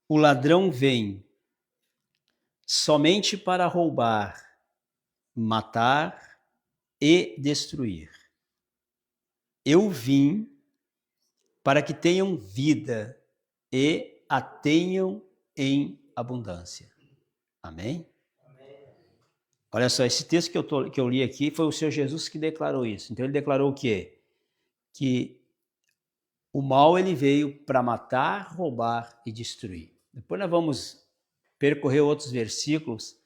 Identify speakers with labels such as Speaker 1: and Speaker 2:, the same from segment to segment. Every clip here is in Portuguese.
Speaker 1: O ladrão vem somente para roubar, matar e destruir. Eu vim para que tenham vida e a tenham em abundância. Amém? Olha só, esse texto que eu li aqui foi o Senhor Jesus que declarou isso. Então ele declarou o quê? Que o mal ele veio para matar, roubar e destruir. Depois nós vamos percorrer outros versículos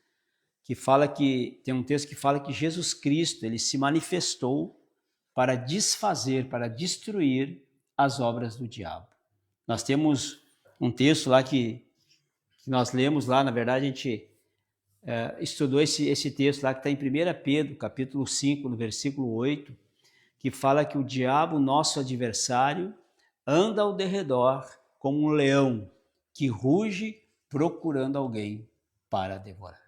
Speaker 1: que fala que tem um texto que fala que Jesus Cristo ele se manifestou para desfazer, para destruir as obras do diabo. Nós temos um texto lá que nós lemos lá, na verdade a gente estudou esse texto lá que está em 1 Pedro, capítulo 5, no versículo 8, que fala que o diabo, nosso adversário, anda ao derredor como um leão que ruge procurando alguém para devorar.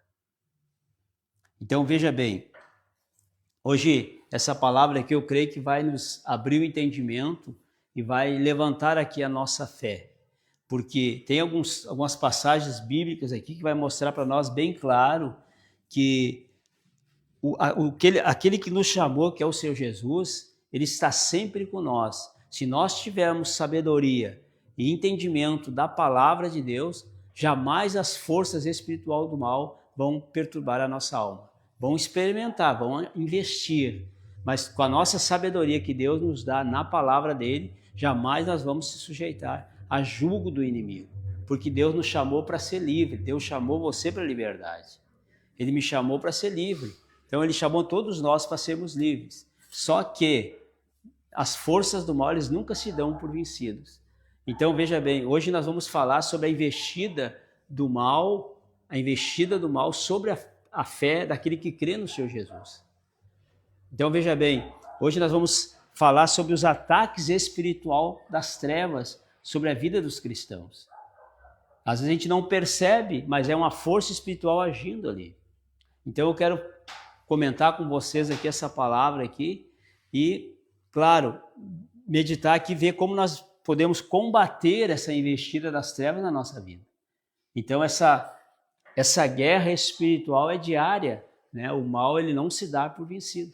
Speaker 1: Então veja bem, hoje essa palavra aqui eu creio que vai nos abrir o entendimento e vai levantar aqui a nossa fé, porque tem algumas passagens bíblicas aqui que vai mostrar para nós bem claro que aquele que nos chamou, que é o Senhor Jesus, ele está sempre com nós. Se nós tivermos sabedoria e entendimento da palavra de Deus, jamais as forças espirituais do mal vão perturbar a nossa alma. Vão experimentar, vão investir, mas com a nossa sabedoria que Deus nos dá na palavra dele, jamais nós vamos se sujeitar a julgo do inimigo, porque Deus nos chamou para ser livre, Deus chamou você para a liberdade. Ele me chamou para ser livre, então ele chamou todos nós para sermos livres. Só que as forças do mal, eles nunca se dão por vencidos. Então veja bem, hoje nós vamos falar sobre a investida do mal sobre a fé daquele que crê no Senhor Jesus. Então veja bem, hoje nós vamos falar sobre os ataques espirituais das trevas sobre a vida dos cristãos. Às vezes a gente não percebe, mas é uma força espiritual agindo ali. Então eu quero comentar com vocês aqui essa palavra aqui e, claro, meditar aqui e ver como nós podemos combater essa investida das trevas na nossa vida. Então essa guerra espiritual é diária, né? O mal ele não se dá por vencido.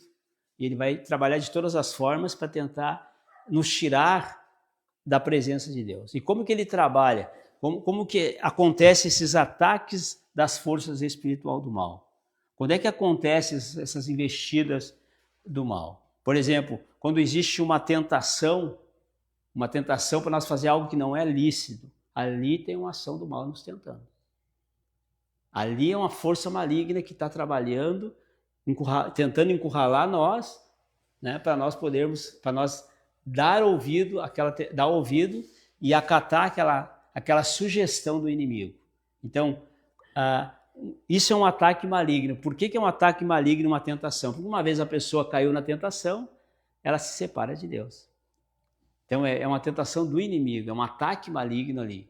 Speaker 1: Ele vai trabalhar de todas as formas para tentar nos tirar da presença de Deus. E como que ele trabalha? Como que acontecem esses ataques das forças espirituais do mal? Quando é que acontecem essas investidas do mal? Por exemplo, quando existe uma tentação para nós fazer algo que não é lícito, ali tem uma ação do mal nos tentando. Ali é uma força maligna que está trabalhando, tentando encurralar nós, né, para nós dar ouvido e acatar aquela sugestão do inimigo. Então, isso é um ataque maligno. Por que é um ataque maligno, uma tentação? Porque uma vez a pessoa caiu na tentação, ela se separa de Deus. Então é uma tentação do inimigo, é um ataque maligno ali,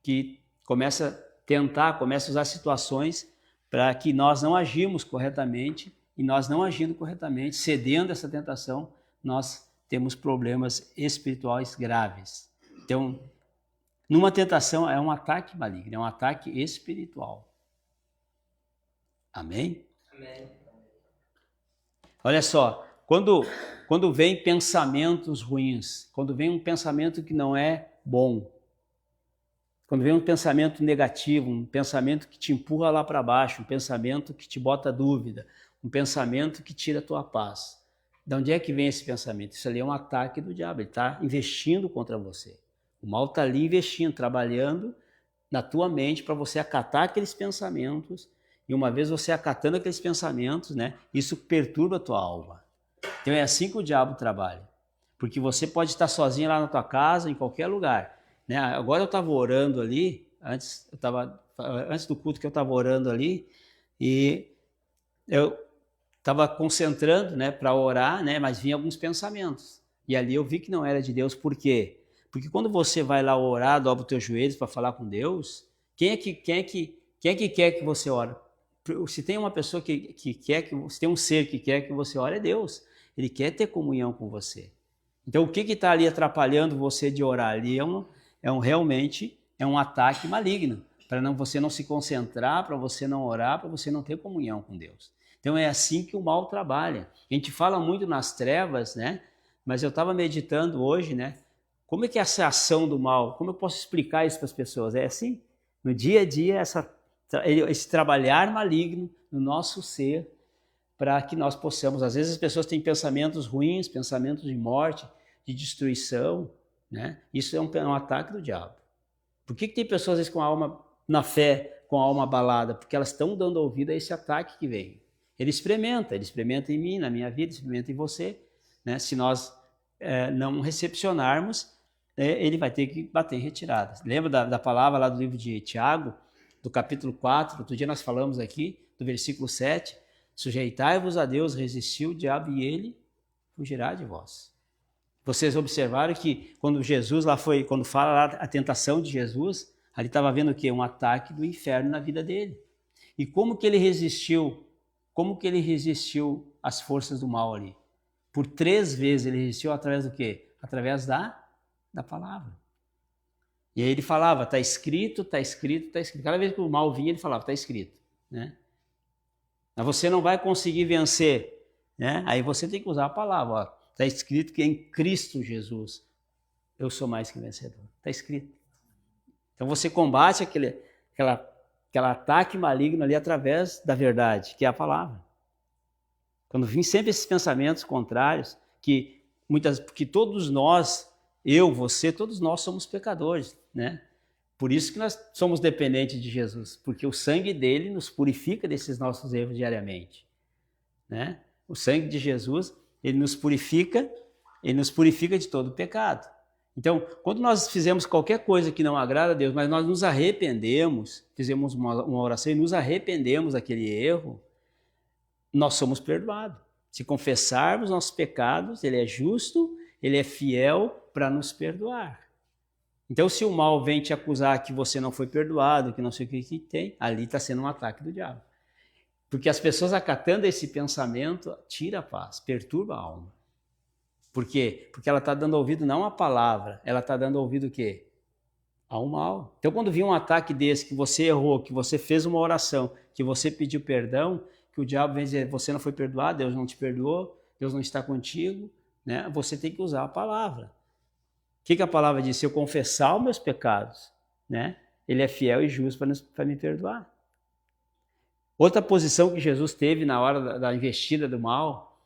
Speaker 1: que começa a usar situações para que nós não agimos corretamente, e nós não agindo corretamente, cedendo essa tentação, nós temos problemas espirituais graves. Então, numa tentação é um ataque maligno, é um ataque espiritual. Amém? Amém. Olha só, quando vem pensamentos ruins, quando vem um pensamento que não é bom, quando vem um pensamento negativo, um pensamento que te empurra lá para baixo, um pensamento que te bota dúvida, um pensamento que tira a tua paz. De onde é que vem esse pensamento? Isso ali é um ataque do diabo, ele está investindo contra você. O mal está ali investindo, trabalhando na tua mente para você acatar aqueles pensamentos, e uma vez você acatando aqueles pensamentos, né, isso perturba a tua alma. Então é assim que o diabo trabalha, porque você pode estar sozinho lá na tua casa, em qualquer lugar, né? Agora eu estava orando ali, antes do culto que eu estava orando ali, e eu estava concentrando, né, para orar, né, mas vinha alguns pensamentos, e ali eu vi que não era de Deus. Por quê? Porque quando você vai lá orar, dobra os teus joelhos para falar com Deus, quem é que quer que você ore? Se tem uma pessoa que quer se tem um ser que quer que você ore, é Deus. Ele quer ter comunhão com você. Então, o que está ali atrapalhando você de orar? Ali realmente é um ataque maligno, para você não se concentrar, para você não orar, para você não ter comunhão com Deus. Então é assim que o mal trabalha. A gente fala muito nas trevas, né? Mas eu estava meditando hoje, né? Como é que é essa ação do mal? Como eu posso explicar isso para as pessoas? É assim, no dia a dia, esse trabalhar maligno no nosso ser, para que nós possamos. Às vezes as pessoas têm pensamentos ruins, pensamentos de morte, de destruição, né? Isso é um ataque do diabo. Por que tem pessoas às vezes com a alma na fé, com a alma abalada? Porque elas estão dando ouvido a esse ataque que vem. Ele experimenta em mim, na minha vida, experimenta em você, né? Se nós não recepcionarmos, ele vai ter que bater em retirada. Lembra da palavra lá do livro de Tiago, do capítulo 4, outro dia nós falamos aqui, do versículo 7, sujeitai-vos a Deus, resistiu o diabo e ele fugirá de vós. Vocês observaram que quando Jesus lá foi, quando fala lá a tentação de Jesus, ali estava vendo o quê? Um ataque do inferno na vida dele. E como que ele resistiu? Como que ele resistiu às forças do mal ali? Por 3 vezes ele resistiu através do quê? Através da palavra. E aí ele falava, está escrito, está escrito, está escrito. Cada vez que o mal vinha, ele falava, está escrito, né? Mas você não vai conseguir vencer, né? Aí você tem que usar a palavra. Está escrito que em Cristo Jesus eu sou mais que vencedor. Está escrito. Então você combate aquele ataque maligno ali através da verdade, que é a palavra. Quando vêm sempre esses pensamentos contrários, que todos nós, eu, você, todos nós somos pecadores, né? Por isso que nós somos dependentes de Jesus, porque o sangue dele nos purifica desses nossos erros diariamente, né? O sangue de Jesus, ele nos purifica de todo pecado. Então, quando nós fizemos qualquer coisa que não agrada a Deus, mas nós nos arrependemos, fizemos uma oração e nos arrependemos daquele erro, nós somos perdoados. Se confessarmos nossos pecados, ele é justo, ele é fiel para nos perdoar. Então, se o mal vem te acusar que você não foi perdoado, que não sei o que tem, ali está sendo um ataque do diabo. Porque as pessoas acatando esse pensamento, tira a paz, perturba a alma. Por quê? Porque ela está dando ouvido não à palavra, ela está dando ouvido o quê? Ao mal. Então, quando vir um ataque desse, que você errou, que você fez uma oração, que você pediu perdão, que o diabo vem dizer, você não foi perdoado, Deus não te perdoou, Deus não está contigo, né? Você tem que usar a palavra. O que a palavra diz? Se eu confessar os meus pecados, né? Ele é fiel e justo para me perdoar. Outra posição que Jesus teve na hora da investida do mal,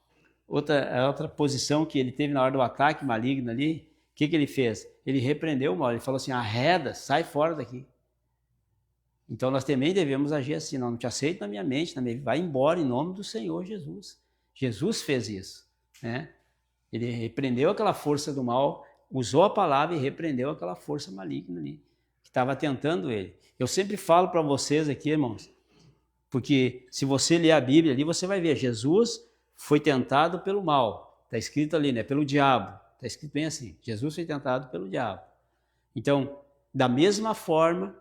Speaker 1: outra posição que ele teve na hora do ataque maligno ali, o que ele fez? Ele repreendeu o mal, ele falou assim, arreda, sai fora daqui. Então nós também devemos agir assim, não te aceito na minha mente, vai embora em nome do Senhor Jesus. Jesus fez isso, né? Ele repreendeu aquela força do mal, usou a palavra e repreendeu aquela força maligna ali, que estava tentando ele. Eu sempre falo para vocês aqui, irmãos, porque se você ler a Bíblia ali, você vai ver, Jesus foi tentado pelo mal, está escrito ali, né? Pelo diabo, está escrito bem assim, Jesus foi tentado pelo diabo. Então, da mesma forma,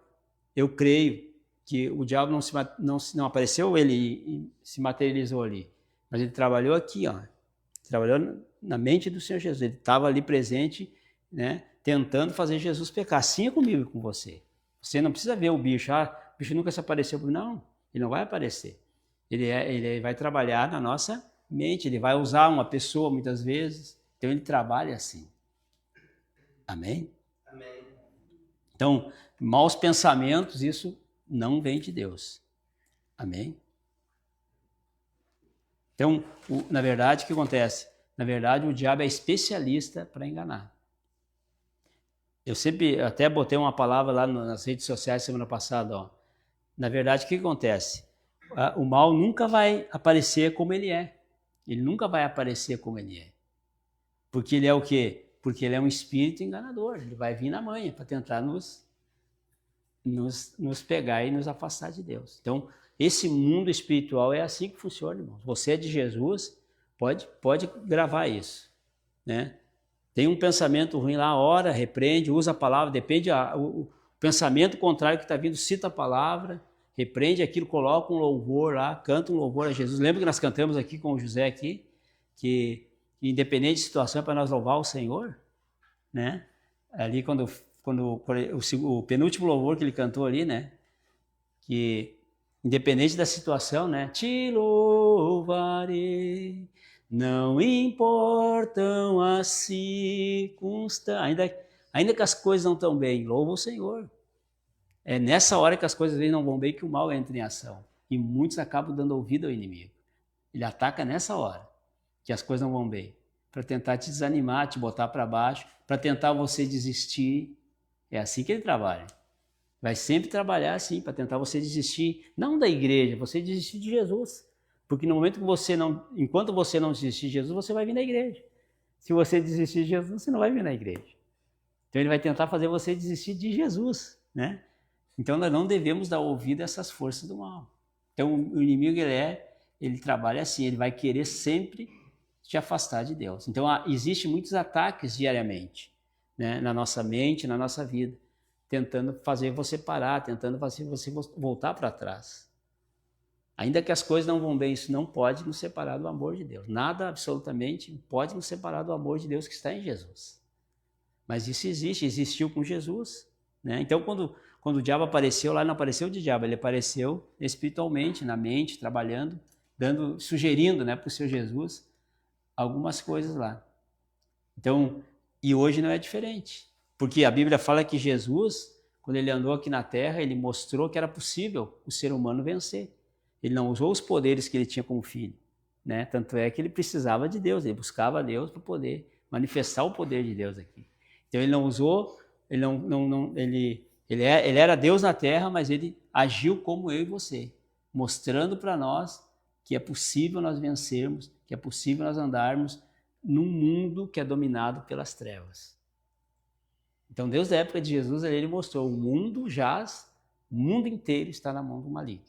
Speaker 1: eu creio que o diabo não apareceu, ele se materializou ali, mas ele trabalhou aqui, ó, trabalhou na mente do Senhor Jesus, ele estava ali presente, né, tentando fazer Jesus pecar. Assim é comigo e com você. Você não precisa ver o bicho, o bicho nunca se apareceu, não, ele não vai aparecer. Ele vai trabalhar na nossa mente, ele vai usar uma pessoa muitas vezes, então ele trabalha assim. Amém?
Speaker 2: Amém.
Speaker 1: Então, maus pensamentos, isso não vem de Deus. Amém? Então, na verdade, o que acontece? Na verdade, o diabo é especialista para enganar. Eu sempre até botei uma palavra lá nas redes sociais semana passada. Ó. Na verdade, o que acontece? O mal nunca vai aparecer como ele é. Ele nunca vai aparecer como ele é. Porque ele é o quê? Porque ele é um espírito enganador. Ele vai vir na manhã para tentar nos pegar e nos afastar de Deus. Então, esse mundo espiritual é assim que funciona, irmãos. Você é de Jesus, pode gravar isso, né? Tem um pensamento ruim lá, ora, repreende, usa a palavra, depende o pensamento contrário que está vindo, cita a palavra, repreende aquilo, coloca um louvor lá, canta um louvor a Jesus. Lembra que nós cantamos aqui com o José aqui, que independente de situação é para nós louvar o Senhor, né? Ali quando quando o penúltimo louvor que ele cantou ali, né? Que independente da situação, né? Te louvarei, não importam as circunstâncias, ainda que as coisas não estão bem, louva o Senhor. É nessa hora que as coisas não vão bem que o mal entra em ação. E muitos acabam dando ouvido ao inimigo. Ele ataca nessa hora que as coisas não vão bem, para tentar te desanimar, te botar para baixo, para tentar você desistir. É assim que ele trabalha. Vai sempre trabalhar assim, para tentar você desistir, não da igreja, você desistir de Jesus. Porque no momento que enquanto você não desistir de Jesus, você vai vir na igreja. Se você desistir de Jesus, você não vai vir na igreja. Então ele vai tentar fazer você desistir de Jesus, né? Então nós não devemos dar ouvido a essas forças do mal. Então o inimigo ele trabalha assim, ele vai querer sempre te afastar de Deus. Então existem muitos ataques diariamente, né, na nossa mente, na nossa vida, tentando fazer você parar, tentando fazer você voltar para trás. Ainda que as coisas não vão bem, isso não pode nos separar do amor de Deus. Nada absolutamente pode nos separar do amor de Deus que está em Jesus. Mas isso existiu com Jesus, né? Então quando o diabo apareceu lá, não apareceu de diabo, ele apareceu espiritualmente, na mente, trabalhando, sugerindo, né, para o seu Jesus algumas coisas lá. Então, e hoje não é diferente, porque a Bíblia fala que Jesus, quando ele andou aqui na terra, ele mostrou que era possível o ser humano vencer. Ele não usou os poderes que ele tinha como filho, né? Tanto é que ele precisava de Deus, ele buscava Deus para poder manifestar o poder de Deus aqui. Então ele não usou, ele era Deus na terra, mas ele agiu como eu e você, mostrando para nós que é possível nós vencermos, que é possível nós andarmos num mundo que é dominado pelas trevas. Então Deus da época de Jesus, ele mostrou, o mundo inteiro está na mão do maligno.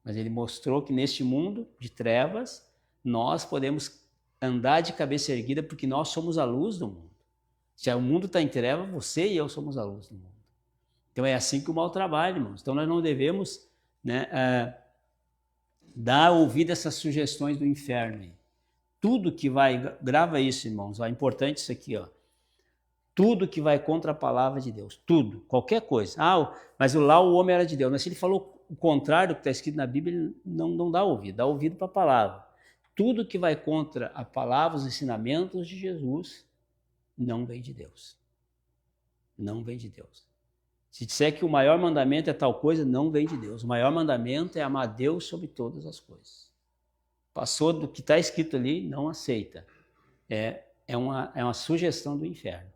Speaker 1: Mas ele mostrou que neste mundo de trevas, nós podemos andar de cabeça erguida porque nós somos a luz do mundo. Se o mundo está em trevas, você e eu somos a luz do mundo. Então é assim que o mal trabalha, irmãos. Então nós não devemos, né, dar ouvido a essas sugestões do inferno. Tudo que grava isso, irmãos, é importante isso aqui, ó. Tudo que vai contra a palavra de Deus, tudo, qualquer coisa. Mas lá o homem era de Deus, mas se ele falou o contrário do que está escrito na Bíblia, ele não dá ouvido para a palavra. Tudo que vai contra a palavra, os ensinamentos de Jesus, não vem de Deus. Não vem de Deus. Se disser que o maior mandamento é tal coisa, não vem de Deus. O maior mandamento é amar Deus sobre todas as coisas. Passou do que está escrito ali, não aceita. É uma sugestão do inferno.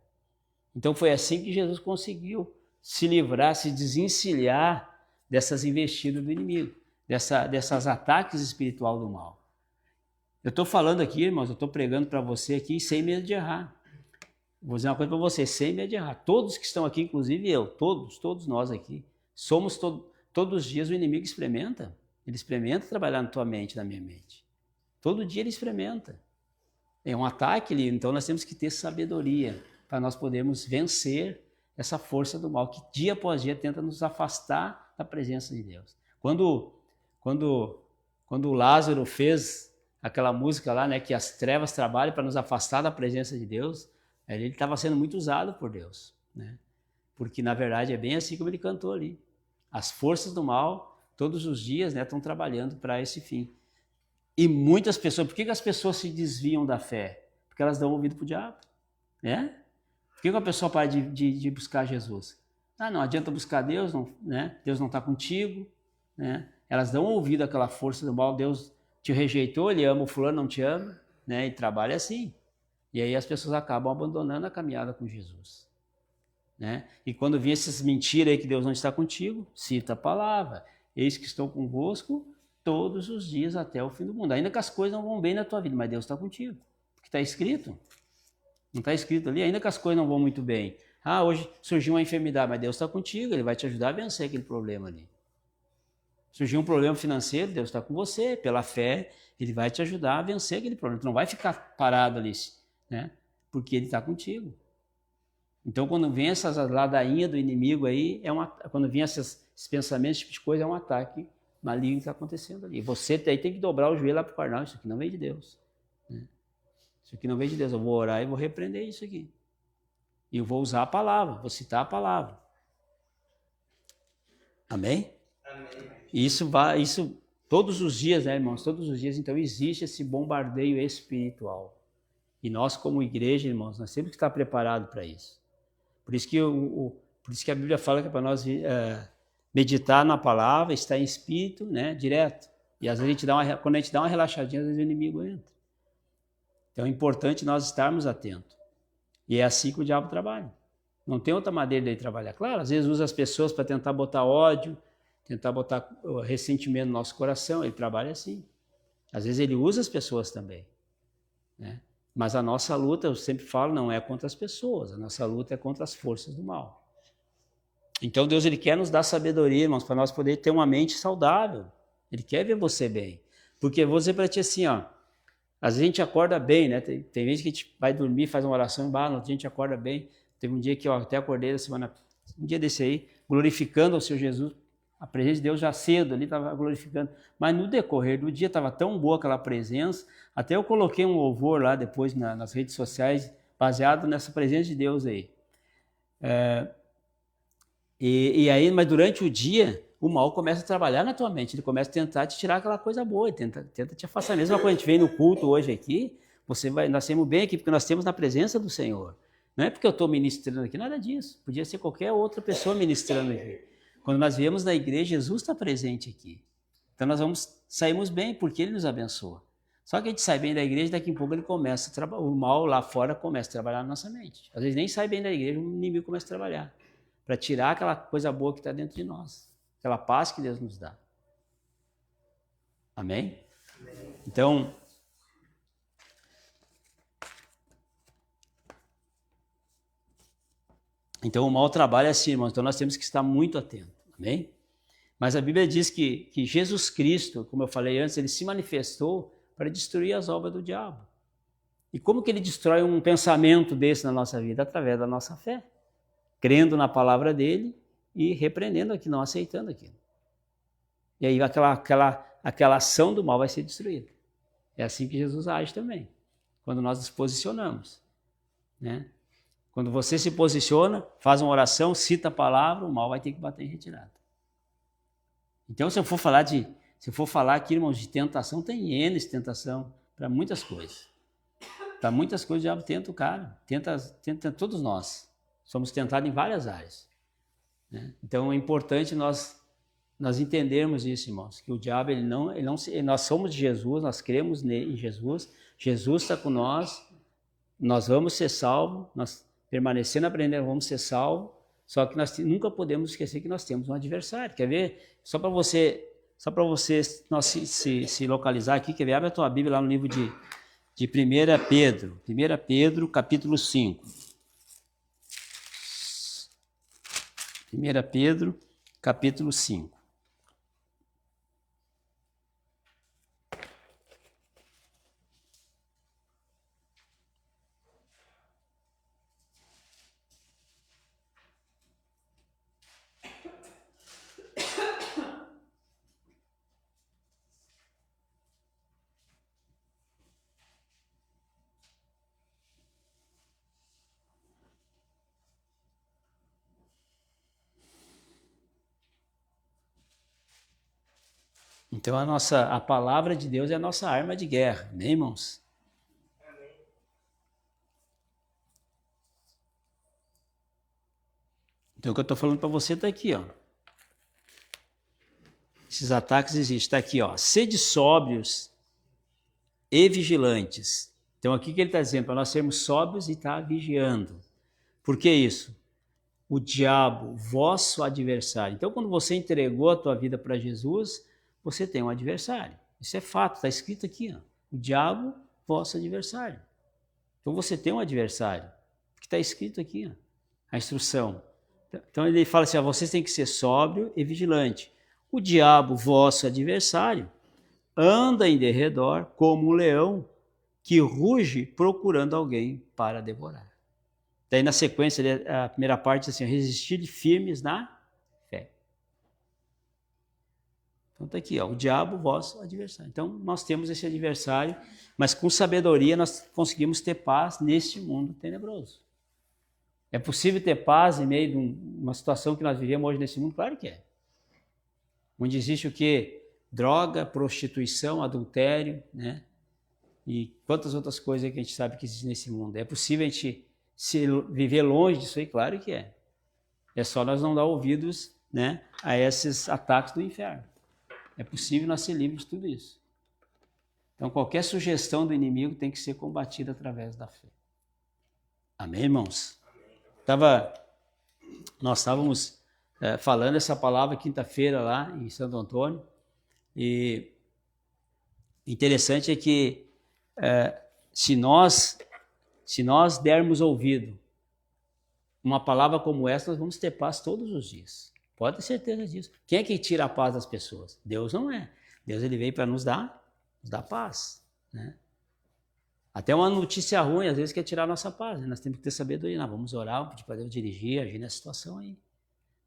Speaker 1: Então foi assim que Jesus conseguiu se livrar, se desencilhar dessas investidas do inimigo, dessas ataques espirituais do mal. Eu estou falando aqui, irmãos, eu estou pregando para você aqui sem medo de errar. Vou dizer uma coisa para você, sem medo de errar. Todos que estão aqui, inclusive eu, todos nós aqui, somos todos os dias o inimigo experimenta. Ele experimenta trabalhar na tua mente, na minha mente. Todo dia ele experimenta. É um ataque, então nós temos que ter sabedoria para nós podermos vencer essa força do mal que dia após dia tenta nos afastar da presença de Deus. Quando o Lázaro fez aquela música lá, né, que as trevas trabalham para nos afastar da presença de Deus, ele estava sendo muito usado por Deus, né? Porque na verdade é bem assim como ele cantou ali. As forças do mal, todos os dias, né, estão trabalhando para esse fim. E muitas pessoas, por que as pessoas se desviam da fé? Porque elas dão ouvido para o diabo, né? Por que a pessoa para de buscar Jesus? Não adianta buscar Deus, né? Deus não está contigo, né? Elas dão ouvido àquela força do mal, Deus te rejeitou, ele ama o fulano, não te ama, né? E trabalha assim. E aí as pessoas acabam abandonando a caminhada com Jesus, né? E quando vem essas mentiras aí que Deus não está contigo, cita a palavra. Eis que estou convosco todos os dias até o fim do mundo. Ainda que as coisas não vão bem na tua vida, mas Deus está contigo. Porque está escrito. Não está escrito ali, ainda que as coisas não vão muito bem. Hoje surgiu uma enfermidade, mas Deus está contigo, Ele vai te ajudar a vencer aquele problema ali. Surgiu um problema financeiro, Deus está com você, pela fé, Ele vai te ajudar a vencer aquele problema. Tu não vai ficar parado ali, né? Porque Ele está contigo. Então, quando vem essas ladainhas do inimigo aí, quando vem esses pensamentos, esse tipo de coisa, é um ataque maligno que está acontecendo ali. Você aí tem que dobrar o joelho lá para o carnal, isso aqui não vem de Deus, né? Isso aqui não vem de Deus, eu vou orar e vou repreender isso aqui. E eu vou usar a palavra, vou citar a palavra. Amém? Amém. Isso todos os dias, né, irmãos? Todos os dias, então, existe esse bombardeio espiritual. E nós, como igreja, irmãos, nós temos que estar preparados para isso. Por isso que a Bíblia fala que é para nós meditar na palavra, estar em espírito, né, direto. E às vezes quando a gente dá uma relaxadinha, às vezes o inimigo entra. Então é importante nós estarmos atentos. E é assim que o diabo trabalha. Não tem outra maneira dele trabalhar. Claro, às vezes usa as pessoas para tentar botar ódio, tentar botar ressentimento no nosso coração. Ele trabalha assim. Às vezes ele usa as pessoas também, né? Mas a nossa luta, eu sempre falo, não é contra as pessoas. A nossa luta é contra as forças do mal. Então Deus, ele quer nos dar sabedoria, irmãos, para nós poder ter uma mente saudável. Ele quer ver você bem. Porque eu vou dizer para ti assim, ó, às vezes a gente acorda bem, né? Tem vezes que a gente vai dormir, faz uma oração, no outro dia a gente acorda bem. Teve um dia que eu até acordei um dia desse aí, glorificando ao Senhor Jesus, a presença de Deus já cedo ali, estava glorificando. Mas no decorrer do dia estava tão boa aquela presença, até eu coloquei um louvor lá depois nas redes sociais, baseado nessa presença de Deus aí. E aí, mas durante o dia, o mal começa a trabalhar na tua mente, ele começa a tentar te tirar aquela coisa boa, tenta te afastar. A mesma coisa, a gente vem no culto hoje aqui, nós temos bem aqui, porque nós temos na presença do Senhor. Não é porque eu estou ministrando aqui, nada disso. Podia ser qualquer outra pessoa ministrando aqui. Quando nós viemos na igreja, Jesus está presente aqui. Então nós saímos bem, porque Ele nos abençoa. Só que a gente sai bem da igreja, daqui a pouco o mal lá fora começa a trabalhar na nossa mente. Às vezes nem sai bem da igreja, o inimigo começa a trabalhar, para tirar aquela coisa boa que está dentro de nós. Aquela paz que Deus nos dá. Amém? Amém. Então o mal trabalha assim, irmãos. Então nós temos que estar muito atentos. Amém? Mas a Bíblia diz que Jesus Cristo, como eu falei antes, ele se manifestou para destruir as obras do diabo. E como que ele destrói um pensamento desse na nossa vida? Através da nossa fé. Crendo na palavra dele e repreendendo aquilo, não aceitando aquilo. E aí aquela ação do mal vai ser destruída. É assim que Jesus age também, quando nós nos posicionamos, né? Quando você se posiciona, faz uma oração, cita a palavra, o mal vai ter que bater em retirada. Então, se eu for falar aqui, irmãos, de tentação, tem N de tentação para muitas coisas. Para muitas coisas o diabo tenta o cara, tenta todos nós. Somos tentados em várias áreas, né? Então é importante nós entendermos isso, irmãos, que o diabo, nós somos de Jesus, nós cremos em Jesus, Jesus está com nós vamos ser salvos, nós permanecendo aprendendo, vamos ser salvos, só que nós nunca podemos esquecer que nós temos um adversário. Quer ver? Só para você nós se localizar aqui, quer ver? Abre a tua Bíblia lá no livro de 1 Pedro, 1 Pedro, capítulo 5. 1 Pedro, capítulo 5. Então a palavra de Deus é a nossa arma de guerra, né, irmãos? Amém. Então o que eu estou falando para você está aqui, ó. Esses ataques existem, está aqui, ó. Sede sóbrios e vigilantes. Então aqui que ele está dizendo, para nós sermos sóbrios e estar vigiando. Por que isso? O diabo, vosso adversário. Então quando você entregou a tua vida para Jesus, você tem um adversário. Isso é fato, está escrito aqui, ó. O diabo, vosso adversário. Então você tem um adversário, que está escrito aqui, ó, a instrução. Então ele fala assim, ó, vocês têm que ser sóbrio e vigilante. O diabo, vosso adversário, anda em derredor como um leão que ruge procurando alguém para devorar. Daí na sequência, a primeira parte assim, resistir firmes na fé. Então está aqui, ó, o diabo, vosso adversário. Então nós temos esse adversário, mas com sabedoria nós conseguimos ter paz neste mundo tenebroso. É possível ter paz em meio de uma situação que nós vivemos hoje nesse mundo? Claro que é. Onde existe o quê? Droga, prostituição, adultério, né? E quantas outras coisas que a gente sabe que existem nesse mundo. É possível a gente viver longe disso aí? Claro que é. É só nós não dar ouvidos, né, a esses ataques do inferno. É possível nós ser livres de tudo isso. Então, qualquer sugestão do inimigo tem que ser combatida através da fé. Amém, irmãos? Nós estávamos falando essa palavra quinta-feira lá em Santo Antônio, e interessante é que se nós dermos ouvido uma palavra como essa, nós vamos ter paz todos os dias. Pode ter certeza disso. Quem é que tira a paz das pessoas? Deus não é. Deus ele veio para nos dar paz, né? Até uma notícia ruim, às vezes, quer tirar a nossa paz, né? Nós temos que ter sabedoria. Nós vamos orar, pedir para Deus dirigir, agir nessa situação aí.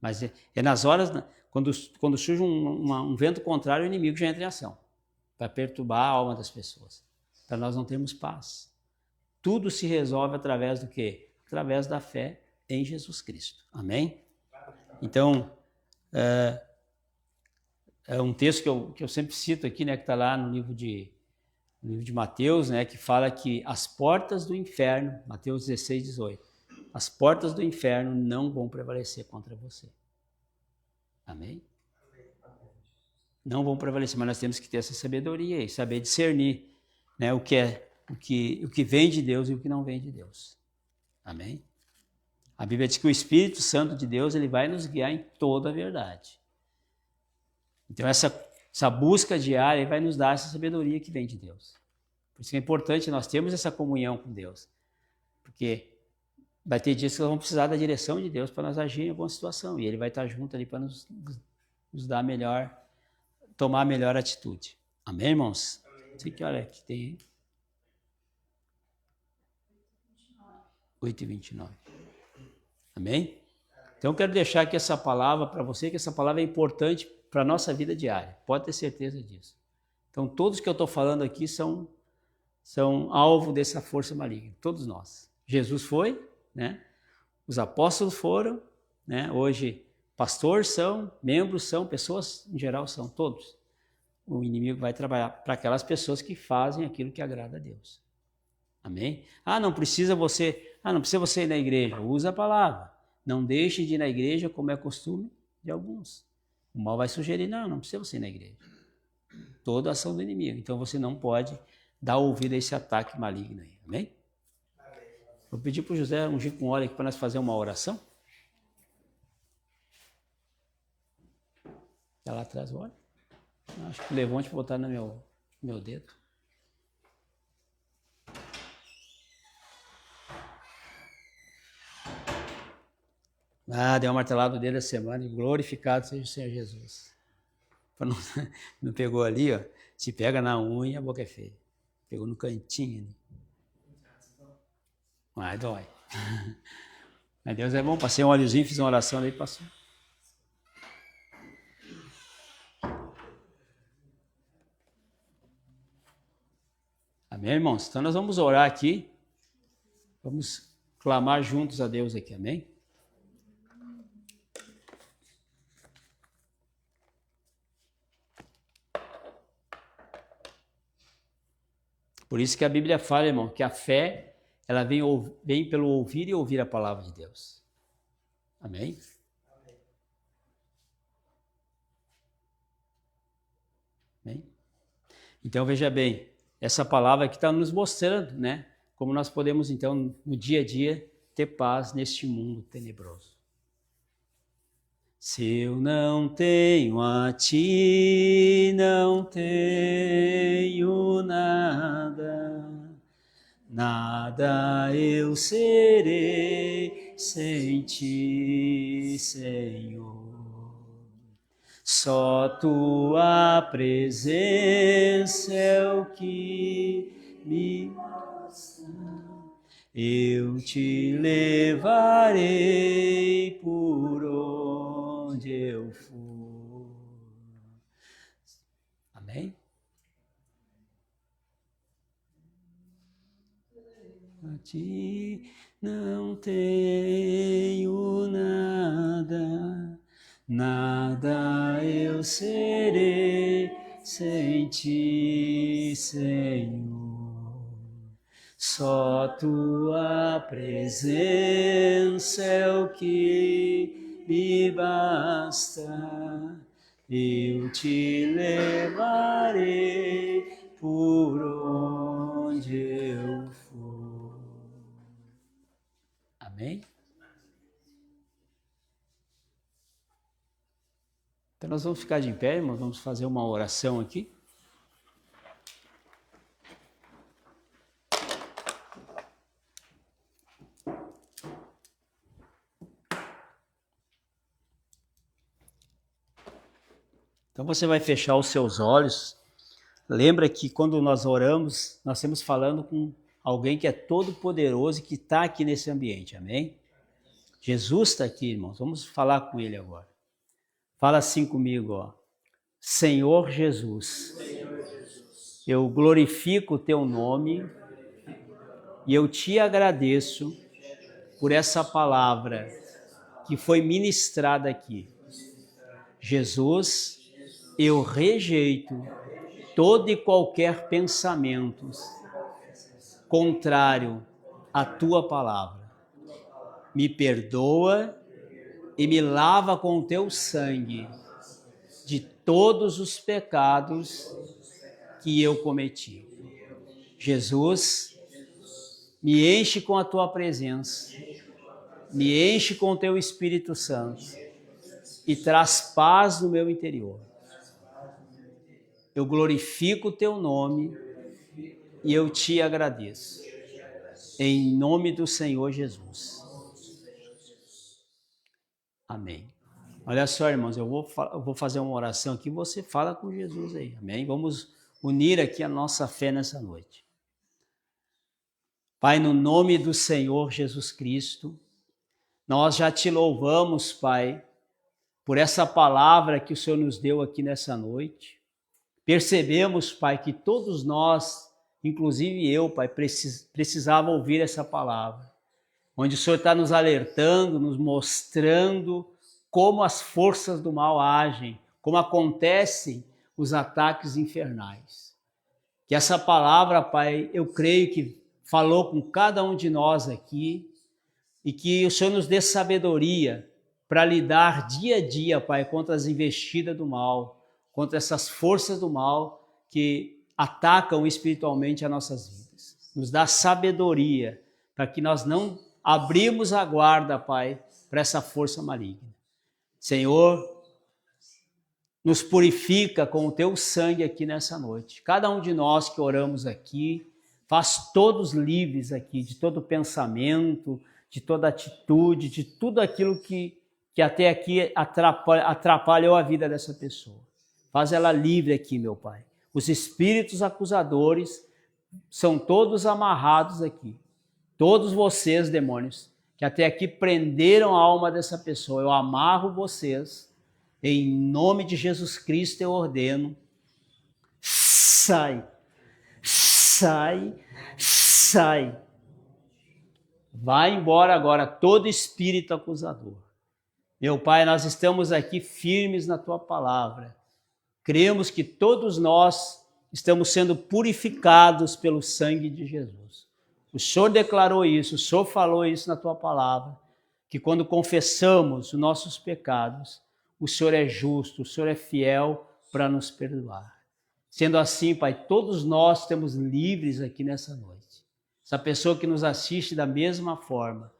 Speaker 1: Mas é nas horas, quando surge um vento contrário, o inimigo já entra em ação para perturbar a alma das pessoas, para nós não termos paz. Tudo se resolve através do quê? Através da fé em Jesus Cristo. Amém? Então, é um texto que eu sempre cito aqui, né, que está lá no livro de Mateus, né, que fala que as portas do inferno, Mateus 16, 18, as portas do inferno não vão prevalecer contra você. Amém? Não vão prevalecer, mas nós temos que ter essa sabedoria e saber discernir, né, o que vem de Deus e o que não vem de Deus. Amém? A Bíblia diz que o Espírito Santo de Deus ele vai nos guiar em toda a verdade. Então essa busca diária vai nos dar essa sabedoria que vem de Deus. Por isso que é importante nós termos essa comunhão com Deus. Porque vai ter dias que nós vamos precisar da direção de Deus para nós agir em alguma situação. E Ele vai estar junto ali para nos dar tomar a melhor atitude. Amém, irmãos? Não sei que hora é que tem. 8h29. Amém? Então eu quero deixar aqui essa palavra para você, que essa palavra é importante para a nossa vida diária. Pode ter certeza disso. Então todos que eu estou falando aqui são alvo dessa força maligna. Todos nós. Jesus foi, né? Os apóstolos foram, né? Hoje pastores são, membros são, pessoas em geral são, todos. O inimigo vai trabalhar para aquelas pessoas que fazem aquilo que agrada a Deus. Amém? Não precisa você ir na igreja. Usa a palavra. Não deixe de ir na igreja como é costume de alguns. O mal vai sugerir, não precisa você ir na igreja. Toda ação do inimigo. Então você não pode dar ouvido a esse ataque maligno aí. Amém? Vou pedir para o José ungir com óleo aqui para nós fazer uma oração. Está lá atrás o óleo? Acho que levante para botar no meu dedo. Deu uma martelada no dedo da semana e glorificado seja o Senhor Jesus. Não pegou ali, ó. Se pega na unha, a boca é feia. Pegou no cantinho ali. Mas dói. Mas Deus é bom. Passei um óleozinho, fiz uma oração ali e passou. Amém, irmãos? Então nós vamos orar aqui. Vamos clamar juntos a Deus aqui, amém? Por isso que a Bíblia fala, irmão, que a fé, ela vem pelo ouvir e ouvir a palavra de Deus. Amém? Amém? Então, veja bem, essa palavra aqui está nos mostrando, né? Como nós podemos, então, no dia a dia, ter paz neste mundo tenebroso. Se eu não tenho a ti, não tenho nada, nada eu serei sem ti, Senhor. Só tua presença é o que me basta. Eu te levarei por onde eu for. Amém? A ti não tenho nada, nada eu serei sem ti, Senhor. Só tua presença é o que me basta. Eu te levarei por onde eu for. Amém? Então nós vamos ficar de pé, irmãos, vamos fazer uma oração aqui. Então você vai fechar os seus olhos. Lembra que quando nós oramos, nós estamos falando com alguém que é todo poderoso e que está aqui nesse ambiente, amém? Jesus está aqui, irmãos, vamos falar com ele agora. Fala assim comigo, ó. Senhor Jesus, eu glorifico o teu nome e eu te agradeço por essa palavra que foi ministrada aqui. Jesus, eu rejeito todo e qualquer pensamento contrário à tua palavra. Me perdoa e me lava com o teu sangue de todos os pecados que eu cometi. Jesus, me enche com a tua presença, me enche com o teu Espírito Santo e traz paz no meu interior. Eu glorifico o teu nome e eu te agradeço. Em nome do Senhor Jesus. Amém. Olha só, irmãos, eu vou fazer uma oração aqui, você fala com Jesus aí, amém? Vamos unir aqui a nossa fé nessa noite. Pai, no nome do Senhor Jesus Cristo, nós já te louvamos, Pai, por essa palavra que o Senhor nos deu aqui nessa noite. Percebemos, Pai, que todos nós, inclusive eu, Pai, precisava ouvir essa palavra, onde o Senhor está nos alertando, nos mostrando como as forças do mal agem, como acontecem os ataques infernais. Que essa palavra, Pai, eu creio que falou com cada um de nós aqui e que o Senhor nos dê sabedoria para lidar dia a dia, Pai, contra as investidas do mal, contra essas forças do mal que atacam espiritualmente as nossas vidas. Nos dá sabedoria para que nós não abrimos a guarda, Pai, para essa força maligna. Senhor, nos purifica com o teu sangue aqui nessa noite. Cada um de nós que oramos aqui, faz todos livres aqui de todo pensamento, de toda atitude, de tudo aquilo que até aqui atrapalhou a vida dessa pessoa. Faz ela livre aqui, meu Pai. Os espíritos acusadores são todos amarrados aqui. Todos vocês, demônios, que até aqui prenderam a alma dessa pessoa, eu amarro vocês. Em nome de Jesus Cristo eu ordeno. Sai, sai, sai. Vai embora agora todo espírito acusador. Meu Pai, nós estamos aqui firmes na tua palavra. Cremos que todos nós estamos sendo purificados pelo sangue de Jesus. O Senhor declarou isso, o Senhor falou isso na tua palavra, que quando confessamos os nossos pecados, o Senhor é justo, o Senhor é fiel para nos perdoar. Sendo assim, Pai, todos nós estamos livres aqui nessa noite. Essa pessoa que nos assiste da mesma forma.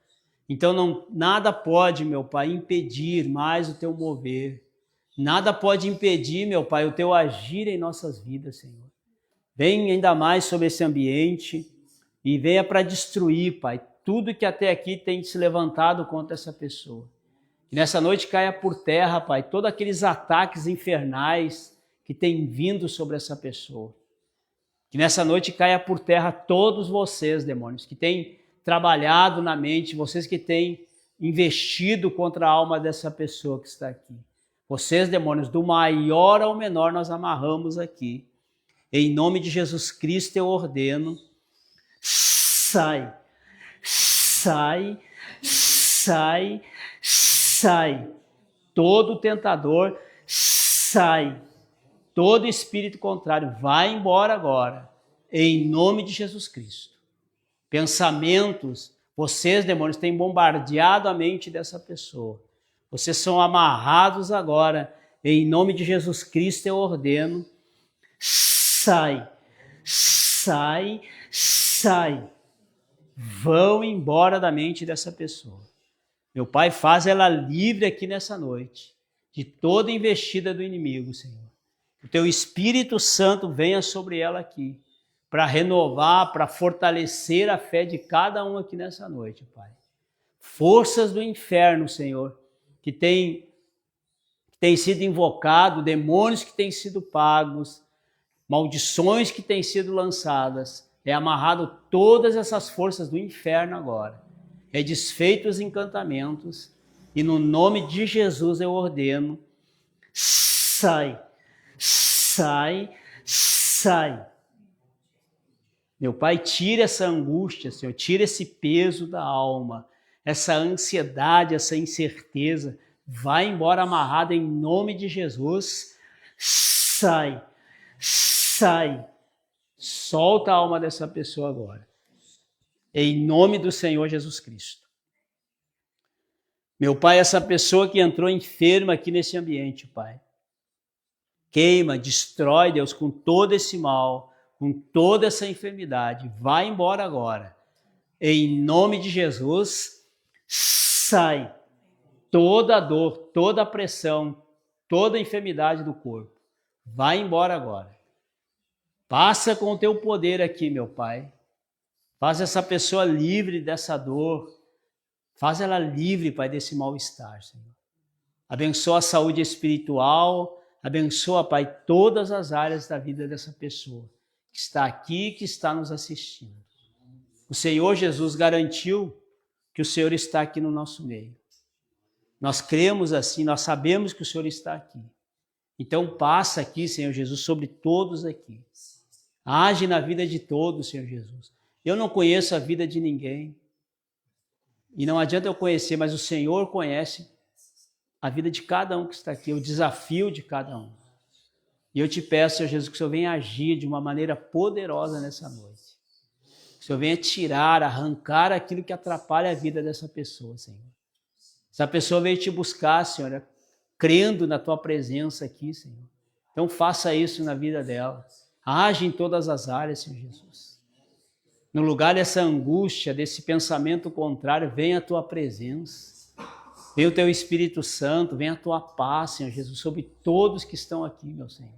Speaker 1: Então nada pode, meu Pai, impedir mais o teu mover. Nada pode impedir, meu Pai, o teu agir em nossas vidas, Senhor. Vem ainda mais sobre esse ambiente e venha para destruir, Pai, tudo que até aqui tem se levantado contra essa pessoa. Que nessa noite caia por terra, Pai, todos aqueles ataques infernais que têm vindo sobre essa pessoa. Que nessa noite caia por terra todos vocês, demônios, que têm trabalhado na mente, vocês que têm investido contra a alma dessa pessoa que está aqui. Vocês, demônios, do maior ao menor, nós amarramos aqui. Em nome de Jesus Cristo eu ordeno, sai, sai, sai, sai. Todo tentador, sai. Todo espírito contrário, vai embora agora, em nome de Jesus Cristo. Pensamentos, vocês, demônios, têm bombardeado a mente dessa pessoa. Vocês são amarrados agora, em nome de Jesus Cristo eu ordeno, sai, sai, sai. Vão embora da mente dessa pessoa. Meu Pai, faz ela livre aqui nessa noite, de toda investida do inimigo, Senhor. Que o Teu Espírito Santo venha sobre ela aqui, para renovar, para fortalecer a fé de cada um aqui nessa noite, Pai. Forças do inferno, Senhor, que tem sido invocado, demônios que têm sido pagos, maldições que têm sido lançadas, é amarrado todas essas forças do inferno agora. É desfeito os encantamentos e no nome de Jesus eu ordeno, sai, sai, sai. Meu Pai, tira essa angústia, Senhor, tira esse peso da alma, essa ansiedade, essa incerteza, vai embora amarrada em nome de Jesus, sai, sai, solta a alma dessa pessoa agora, em nome do Senhor Jesus Cristo. Meu Pai, essa pessoa que entrou enferma aqui nesse ambiente, Pai, queima, destrói, Deus, com todo esse mal, com toda essa enfermidade, vai embora agora, em nome de Jesus, sai toda a dor, toda a pressão, toda a enfermidade do corpo, vai embora agora. Passa com o Teu poder aqui, meu Pai, faz essa pessoa livre dessa dor, faz ela livre, Pai, desse mal-estar, Senhor. Abençoa a saúde espiritual, abençoa, Pai, todas as áreas da vida dessa pessoa que está aqui, que está nos assistindo. O Senhor Jesus garantiu que o Senhor está aqui no nosso meio. Nós cremos assim, nós sabemos que o Senhor está aqui. Então passa aqui, Senhor Jesus, sobre todos aqui. Age na vida de todos, Senhor Jesus. Eu não conheço a vida de ninguém. E não adianta eu conhecer, mas o Senhor conhece a vida de cada um que está aqui, o desafio de cada um. E eu te peço, Senhor Jesus, que o Senhor venha agir de uma maneira poderosa nessa noite. Que o Senhor venha tirar, arrancar aquilo que atrapalha a vida dessa pessoa, Senhor. Essa pessoa veio te buscar, Senhor, crendo na Tua presença aqui, Senhor. Então faça isso na vida dela. Age em todas as áreas, Senhor Jesus. No lugar dessa angústia, desse pensamento contrário, venha a Tua presença. Venha o Teu Espírito Santo, venha a Tua paz, Senhor Jesus, sobre todos que estão aqui, meu Senhor.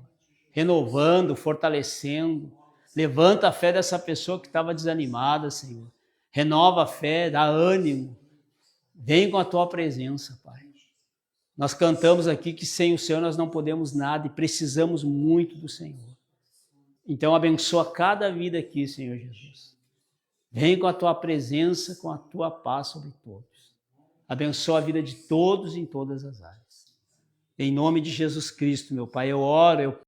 Speaker 1: Renovando, fortalecendo. Levanta a fé dessa pessoa que estava desanimada, Senhor. Renova a fé, dá ânimo. Vem com a Tua presença, Pai. Nós cantamos aqui que sem o Senhor nós não podemos nada e precisamos muito do Senhor. Então abençoa cada vida aqui, Senhor Jesus. Vem com a Tua presença, com a Tua paz sobre todos. Abençoa a vida de todos em todas as áreas. Em nome de Jesus Cristo, meu Pai, eu oro, eu